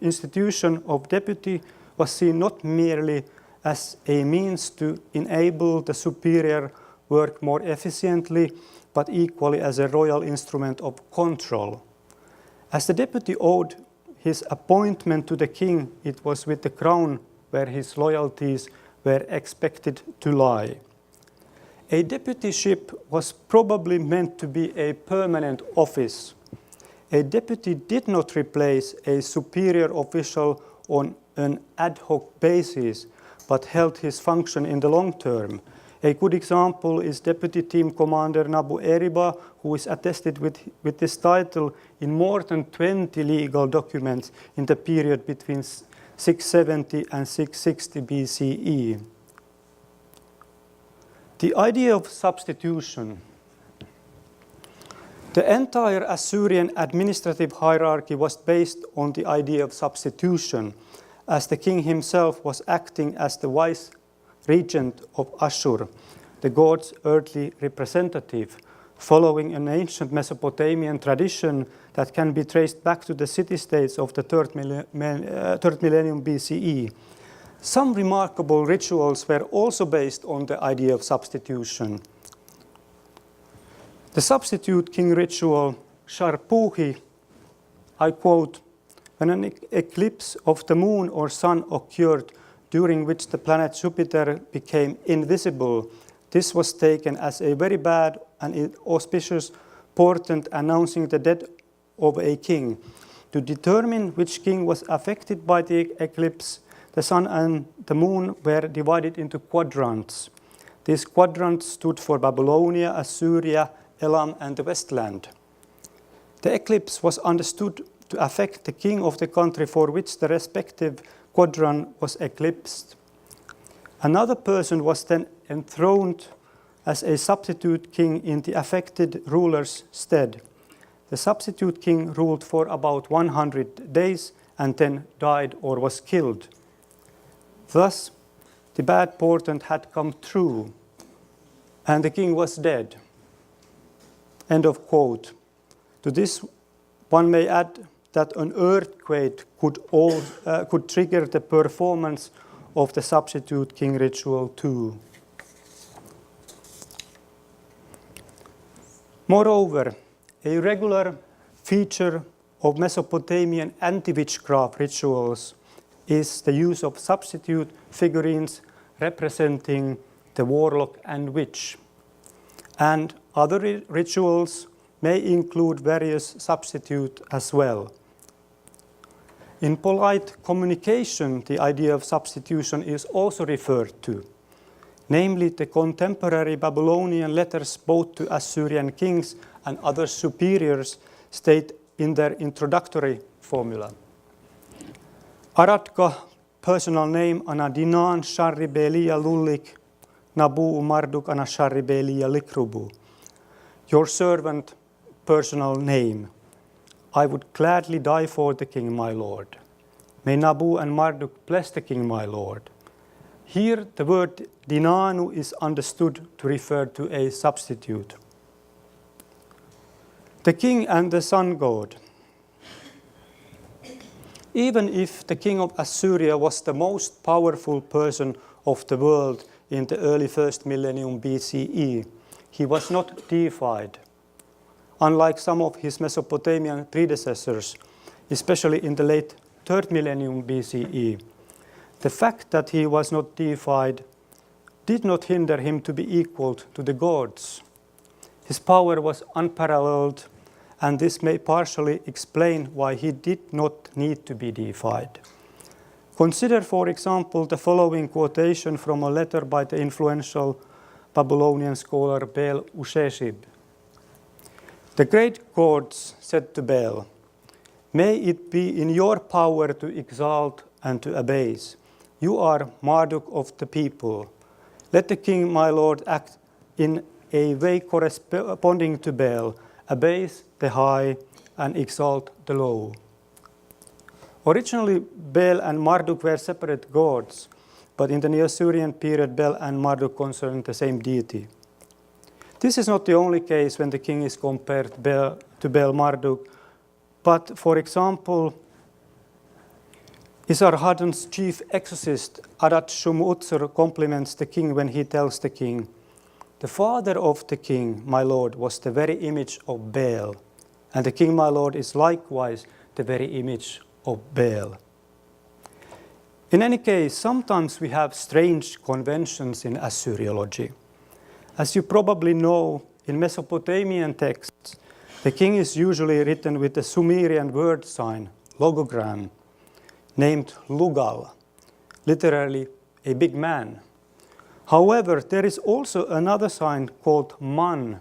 institution of deputy was seen not merely as a means to enable the superior work more efficiently, but equally as a royal instrument of control. As the deputy owed his appointment to the king, it was with the crown where his loyalties were expected to lie. A deputyship was probably meant to be a permanent office. A deputy did not replace a superior official on an ad hoc basis, but held his function in the long term. A good example is Deputy Team Commander Nabu Eriba, who is attested with this title in more than 20 legal documents in the period between 670 and 660 BCE. The idea of substitution. The entire Assyrian administrative hierarchy was based on the idea of substitution, as the king himself was acting as the vice regent of Ashur, the god's earthly representative, following an ancient Mesopotamian tradition that can be traced back to the city-states of the 3rd millennium BCE. Some remarkable rituals were also based on the idea of substitution. The substitute king ritual, Sharpuhi, I quote, when an eclipse of the moon or sun occurred, during which the planet Jupiter became invisible, this was taken as a very bad and inauspicious portent announcing the death of a king. To determine which king was affected by the eclipse, the sun and the moon were divided into quadrants. These quadrants stood for Babylonia, Assyria, Elam, and the Westland. The eclipse was understood to affect the king of the country for which the respective quadrant was eclipsed. Another person was then enthroned as a substitute king in the affected ruler's stead. The substitute king ruled for about 100 days and then died or was killed. Thus, the bad portent had come true, and the king was dead. End of quote. To this, one may add that an earthquake could trigger the performance of the substitute king ritual too. Moreover, a regular feature of Mesopotamian anti-witchcraft rituals is the use of substitute figurines representing the warlock and witch. And other rituals may include various substitutes as well. In polite communication, the idea of substitution is also referred to. Namely, the contemporary Babylonian letters both to Assyrian kings and other superiors state in their introductory formula. Aratka, personal name ana Dinan Sharribelia Lullik, Nabu Marduk ana Sharribelia Likrubu. Your servant, personal name. I would gladly die for the king, my lord. May Nabu and Marduk bless the king, my lord. Here, the word dinanu is understood to refer to a substitute. The king and the sun god. Even if the king of Assyria was the most powerful person of the world in the early 1st millennium BCE, he was not deified. Unlike some of his Mesopotamian predecessors, especially in the late 3rd millennium BCE, the fact that he was not deified did not hinder him to be equal to the gods. His power was unparalleled, and this may partially explain why he did not need to be deified. Consider, for example, the following quotation from a letter by the influential Babylonian scholar Bel Usheshib. The great gods said to Bel, "May it be in your power to exalt and to abase. You are Marduk of the people. Let the king, my lord, act in a way corresponding to Bel, abase the high and exalt the low." Originally, Bel and Marduk were separate gods, but in the Neo-Assyrian period, Bel and Marduk concerned the same deity. This is not the only case when the king is compared to Bel Marduk, but for example, Esarhaddon's chief exorcist, Adad Shumutsur, compliments the king when he tells the king, "The father of the king, my lord, was the very image of Baal, and the king, my lord, is likewise the very image of Baal." In any case, sometimes we have strange conventions in Assyriology. As you probably know, in Mesopotamian texts, the king is usually written with the Sumerian word sign, logogram, named Lugal, literally a big man. However, there is also another sign called Man,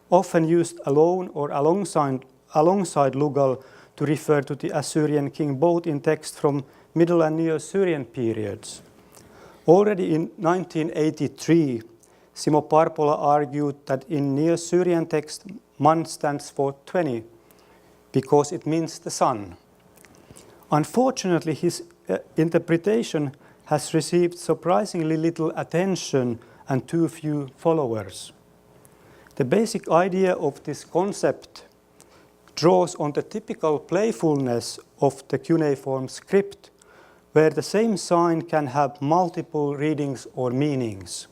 often used alone or alongside Lugal to refer to the Assyrian king, both in text from Middle and Neo-Assyrian periods. Already in 1983, Simo Parpola argued that in Neo-Assyrian text, Man stands for 20, because it means the sun. Unfortunately, his interpretation has received surprisingly little attention and too few followers. The basic idea of this concept draws on the typical playfulness of the cuneiform script, where the same sign can have multiple readings or meanings.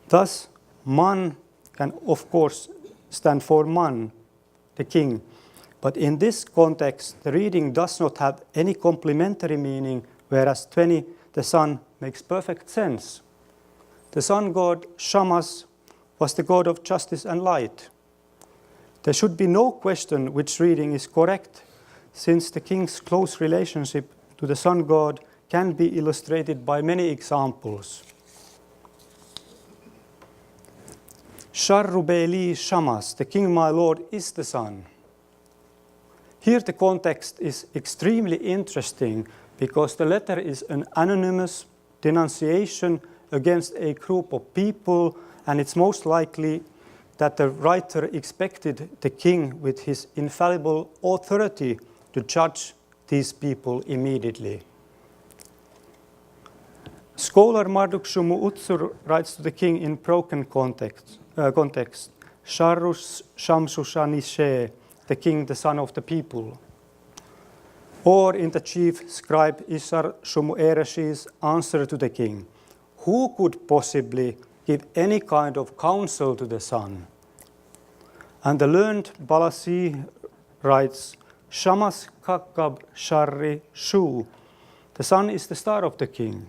Thus, Man can of course stand for Man, the king, But in this context, the reading does not have any complementary meaning, whereas 20, the sun, makes perfect sense. The sun god Shamash was the god of justice and light. There should be no question which reading is correct, since the king's close relationship to the sun god can be illustrated by many examples. Sharrubeli Shamash, the king my lord, is the sun. Here the context is extremely interesting because the letter is an anonymous denunciation against a group of people, and it's most likely that the writer expected the king with his infallible authority to judge these people immediately. Scholar Marduk Atour writes to the king in broken context, Sharrush Shamsushanishe, the king, the son of the people. Or in the chief scribe Ishar Shumuereshi's answer to the king, who could possibly give any kind of counsel to the sun? And the learned Balasi writes, Shamash Kakab Shari Shu, the sun is the star of the king.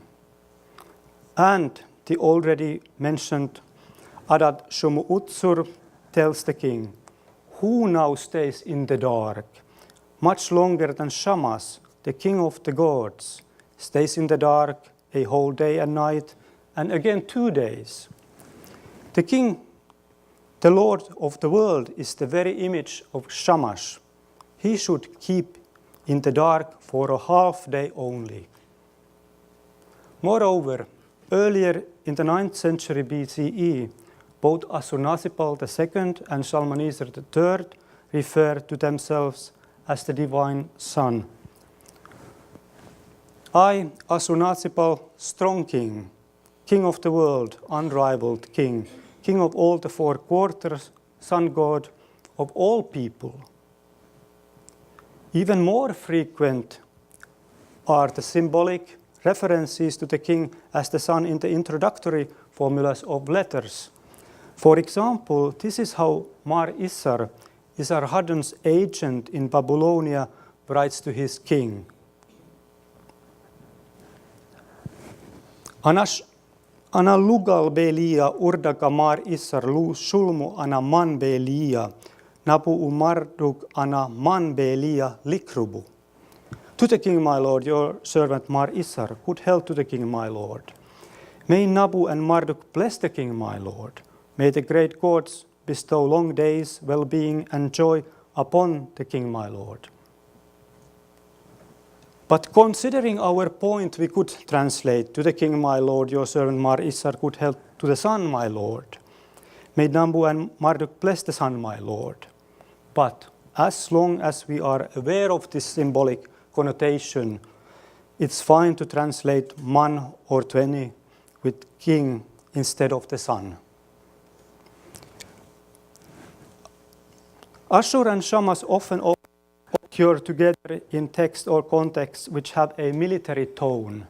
And the already mentioned Adad Shumuutsur tells the king, who now stays in the dark, much longer than Shamash, the king of the gods, stays in the dark a whole day and night, and again 2 days. The king, the Lord of the world, is the very image of Shamash. He should keep in the dark for a half day only. Moreover, earlier in the 9th century BCE, both Ashurnasirpal II and Shalmaneser III refer to themselves as the divine sun. I, Ashurnasirpal, strong king, king of the world, unrivaled king, king of all the 4 quarters, sun god of all people. Even more frequent are the symbolic references to the king as the sun in the introductory formulas of letters. For example, this is how Mar Issar, Esarhaddon's agent in Babylonia, writes to his king. Ana lugal belia urdaka Mar Issar lu sulmu ana man belia, napu Marduk ana man belia likrubu. To the king, my lord, your servant Mar Issar, good health to the king, my lord. May Nabu and Marduk bless the king, my lord. May the great gods bestow long days, well-being, and joy upon the king, my lord. But considering our point, we could translate to the king, my lord, your servant Mar Issar, good health to the sun, my lord. May Nabu and Marduk bless the sun, my lord. But as long as we are aware of this symbolic connotation, it's fine to translate man or 20 with king instead of the sun. Ashur and Shamash often occur together in text or contexts which have a military tone.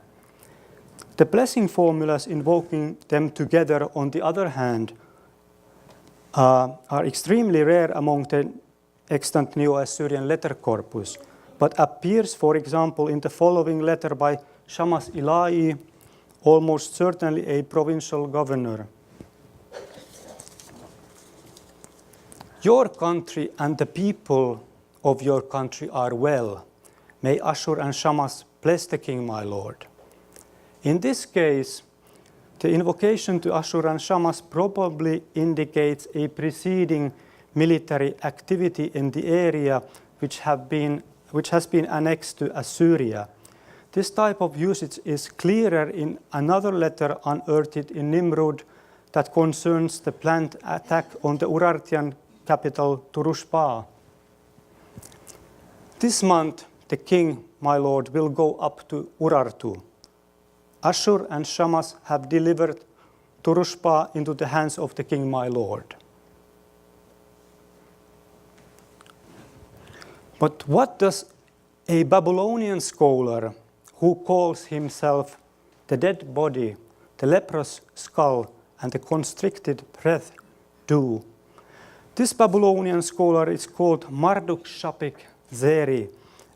The blessing formulas invoking them together, on the other hand, are extremely rare among the extant Neo-Assyrian letter corpus, but appears, for example, in the following letter by Shamash Ilai, almost certainly a provincial governor. Your country and the people of your country are well. May Ashur and Shamash bless the king, my lord. In this case, the invocation to Ashur and Shamash probably indicates a preceding military activity in the area which has been annexed to Assyria. This type of usage is clearer in another letter unearthed in Nimrud that concerns the planned attack on the Urartian capital Turushpa. This month, the king, my lord, will go up to Urartu. Ashur and Shamash have delivered Turushpa into the hands of the king, my lord. But what does a Babylonian scholar who calls himself the dead body, the leprous skull, and the constricted breath do? This Babylonian scholar is called Marduk Shoppach Zeri,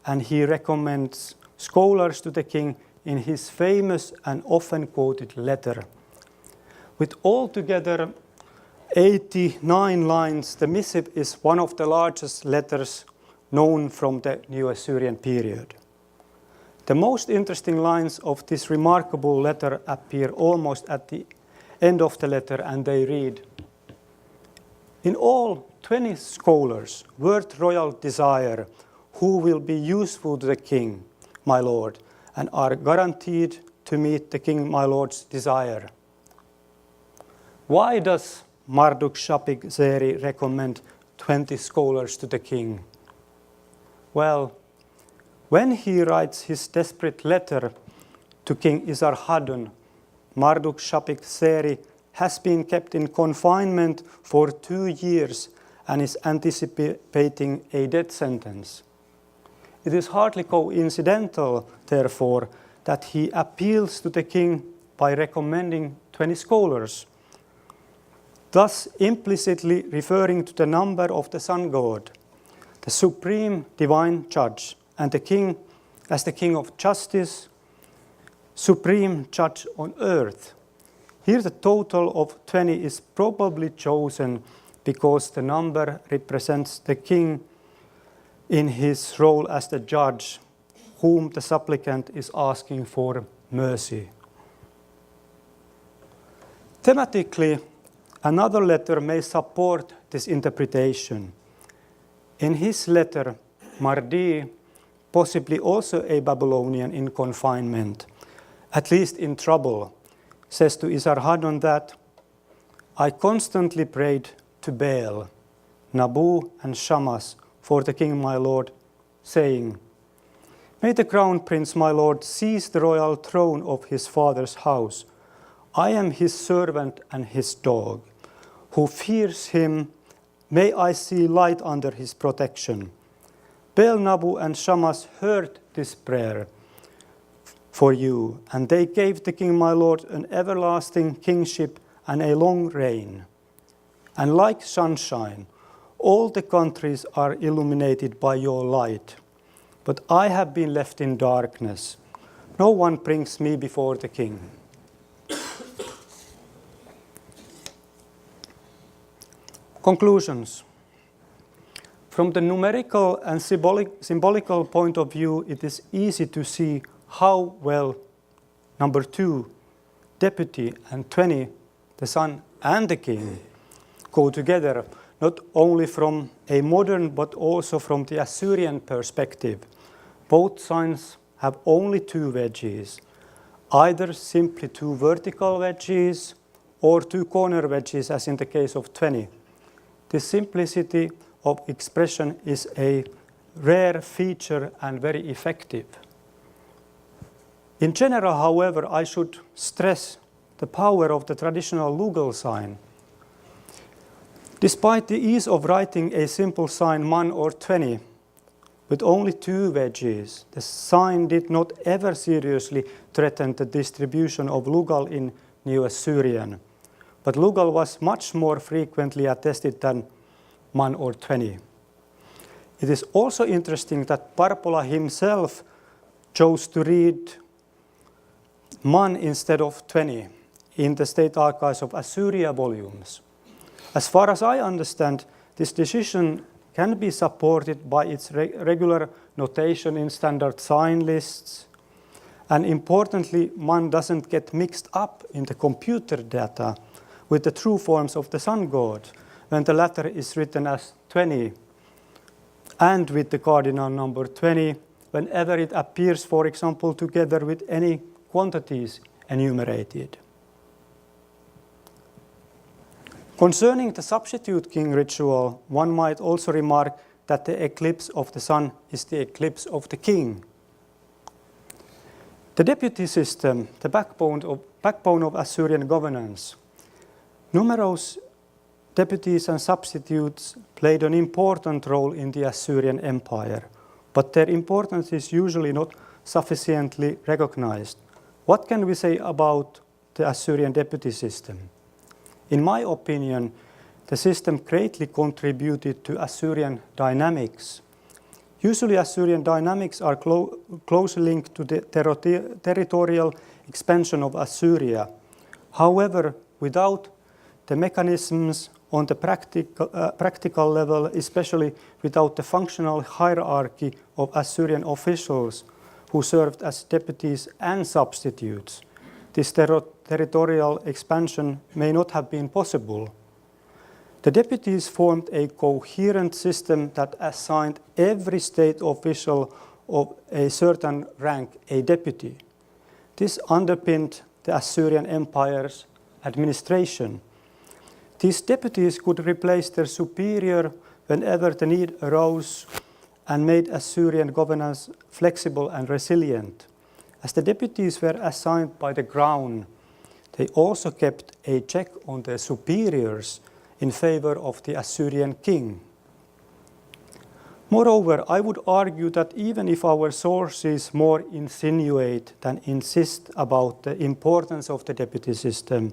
and he recommends scholars to the king in his famous and often quoted letter. With altogether 89 lines, the missive is one of the largest letters known from the New Assyrian period. The most interesting lines of this remarkable letter appear almost at the end of the letter, and they read, "In all 20 scholars worth royal desire, who will be useful to the king, my lord, and are guaranteed to meet the king, my lord's desire." Why does Marduk Shoppach Zeri recommend 20 scholars to the king? Well, when he writes his desperate letter to King Esarhaddon, Marduk Shoppach Zeri has been kept in confinement for 2 years and is anticipating a death sentence. It is hardly coincidental, therefore, that he appeals to the king by recommending 20 scholars, thus implicitly referring to the number of the sun god, the supreme divine judge, and the king as the king of justice, supreme judge on earth. Here the total of 20 is probably chosen because the number represents the king in his role as the judge, whom the supplicant is asking for mercy. Thematically, another letter may support this interpretation. In his letter, Mardi, possibly also a Babylonian in confinement, at least in trouble, says to Esarhaddon that, "I constantly prayed to Baal, Nabu, and Shamash for the king my lord, saying, 'May the crown prince my lord seize the royal throne of his father's house. I am his servant and his dog. Who fears him, may I see light under his protection.' Baal, Nabu, and Shamash heard this prayer for you, and they gave the king my lord an everlasting kingship and a long reign. And like sunshine, all the countries are illuminated by your light. But I have been left in darkness. No one brings me before the king." Conclusions. From the numerical and symbolical point of view, it is easy to see how well number 2, deputy, and 20, the son and the king, go together, not only from a modern but also from the Assyrian perspective. Both signs have only 2 wedges, either simply 2 vertical wedges or 2 corner wedges, as in the case of 20. This simplicity of expression is a rare feature and very effective. In general, however, I should stress the power of the traditional Lugal sign. Despite the ease of writing a simple sign 1 or 20 with only 2 wedges, the sign did not ever seriously threaten the distribution of Lugal in New Assyrian. But Lugal was much more frequently attested than 1 or 20. It is also interesting that Parpola himself chose to read 1 instead of 20 in the State Archives of Assyria volumes. As far as I understand, this decision can be supported by its regular notation in standard sign lists, and importantly, 1 doesn't get mixed up in the computer data with the true forms of the sun god when the latter is written as 20, and with the cardinal number 20 whenever it appears, for example, together with any quantities enumerated. Concerning the substitute king ritual, one might also remark that the eclipse of the sun is the eclipse of the king. The deputy system, the backbone of Assyrian governance. Numerous deputies and substitutes played an important role in the Assyrian Empire, but their importance is usually not sufficiently recognized. What can we say about the Assyrian deputy system? In my opinion, the system greatly contributed to Assyrian dynamics. Usually Assyrian dynamics are closely linked to the territorial expansion of Assyria. However, without the mechanisms on the practical level, especially without the functional hierarchy of Assyrian officials who served as deputies and substitutes, this territorial expansion may not have been possible. The deputies formed a coherent system that assigned every state official of a certain rank a deputy. This underpinned the Assyrian Empire's administration. These deputies could replace their superior whenever the need arose and made Assyrian governance flexible and resilient. As the deputies were assigned by the crown, they also kept a check on their superiors in favor of the Assyrian king. Moreover, I would argue that even if our sources more insinuate than insist about the importance of the deputy system,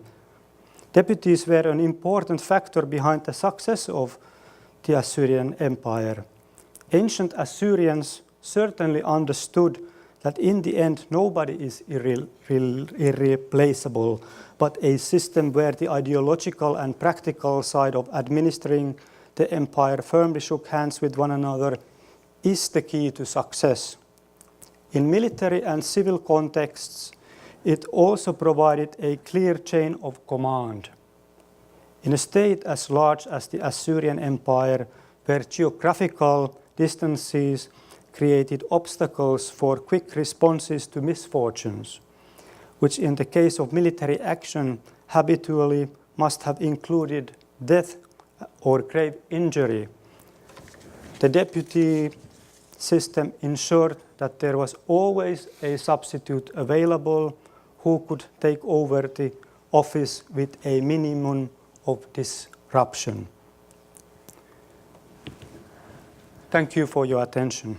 deputies were an important factor behind the success of the Assyrian Empire. Ancient Assyrians certainly understood that in the end nobody is irreplaceable, but a system where the ideological and practical side of administering the empire firmly shook hands with one another is the key to success. In military and civil contexts, it also provided a clear chain of command. In a state as large as the Assyrian Empire, where geographical distances created obstacles for quick responses to misfortunes, which in the case of military action habitually must have included death or grave injury. The deputy system ensured that there was always a substitute available who could take over the office with a minimum of disruption. Thank you for your attention.